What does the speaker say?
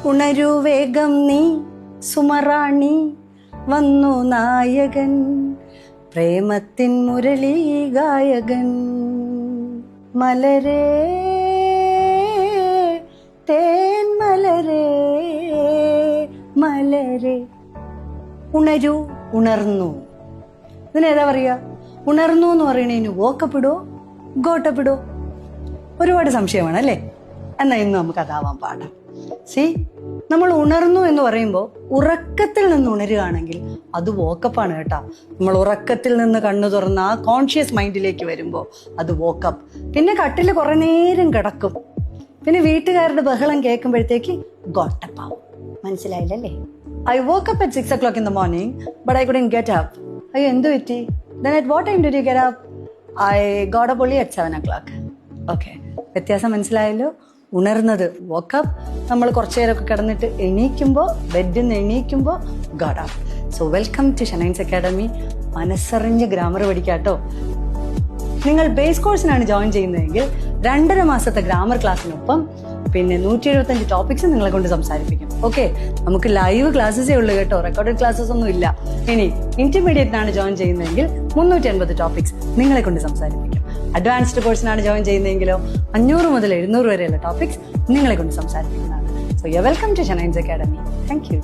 ഉണരൂ വേഗം നീ സുമറാണി, വന്നു നായകൻ, പ്രേമത്തിൻ മുരളി ഗായകൻ. മലരേ തേൻ മലരേ മലരേ. ഉണരൂ, ഉണർന്നു. ഇതിനേതാ പറയാ? ഉണർന്നു എന്ന് പറയണേന് വോക്കപ്പെടോ ഗോട്ടപ്പെടോ? ഒരുപാട് സംശയമാണ് അല്ലേ? എന്നാ ഇന്ന് നമുക്ക് അതാവാൻ പാടാം. സി, നമ്മൾ ഉണർന്നു എന്ന് പറയുമ്പോൾ ഉറക്കത്തിൽ നിന്ന് ഉണരുകയാണെങ്കിൽ അത് വോക്കപ്പാണ് കേട്ടാ. നമ്മൾ ഉറക്കത്തിൽ നിന്ന് കണ്ണു തുറന്ന് ആ കോൺഷ്യസ് മൈൻഡിലേക്ക് വരുമ്പോൾ അത് വോക്കപ്പ്. പിന്നെ കട്ടിൽ കുറെ നേരം കിടക്കും. പിന്നെ വീട്ടുകാരുടെ ബഹളം കേൾക്കുമ്പോഴത്തേക്ക് ഗോട്ടപ്പാവും. മനസ്സിലായില്ലല്ലേ? I woke up at 6 o'clock in the morning, but I couldn't get up. അയ്യോ, എന്ത് പറ്റി? Then at what time did you get up? I got up only at 7 o'clock. Okay, വ്യത്യാസം മനസ്സിലായല്ലോ? ഉണർന്നത് വോക്കപ്പ്, നമ്മൾ കുറച്ചു നേരമൊക്കെ കിടന്നിട്ട് എണീക്കുമ്പോൾ, ബെഡിൽ നിന്ന് എണീക്കുമ്പോൾ got up. So welcome to Shanine's academy. മനസ്സറിഞ്ഞ് ഗ്രാമർ പഠിക്കാട്ടോ. നിങ്ങൾ ബേസ് കോഴ്സിനാണ് ജോയിൻ ചെയ്യുന്നതെങ്കിൽ 2.5 മാസത്തെ ഗ്രാമർ ക്ലാസ്സിനൊപ്പം പിന്നെ 175 ടോപ്പിക്സ് നിങ്ങളെ കൊണ്ട് സംസാരിപ്പിക്കും. ഓക്കെ, നമുക്ക് ലൈവ് ക്ലാസ്സസേ ഉള്ളൂ കേട്ടോ, റെക്കോർഡഡ് ക്ലാസ്സസ് ഒന്നും ഇല്ല. ഇനി ഇന്റർമീഡിയറ്റിനാണ് ജോയിൻ ചെയ്യുന്നതെങ്കിൽ 380 ടോപ്പിക്സ് നിങ്ങളെ കൊണ്ട് സംസാരിപ്പിക്കും. അഡ്വാൻസ്ഡ് കോഴ്സിനാണ് ജോയിൻ ചെയ്യുന്നതെങ്കിലോ 500 മുതൽ 700 വരെയുള്ള ടോപ്പിക്സ് നിങ്ങളെ കൊണ്ട് സംസാരിപ്പിക്കുന്നതാണ്. So you welcome to Shanine's academy. Thank U.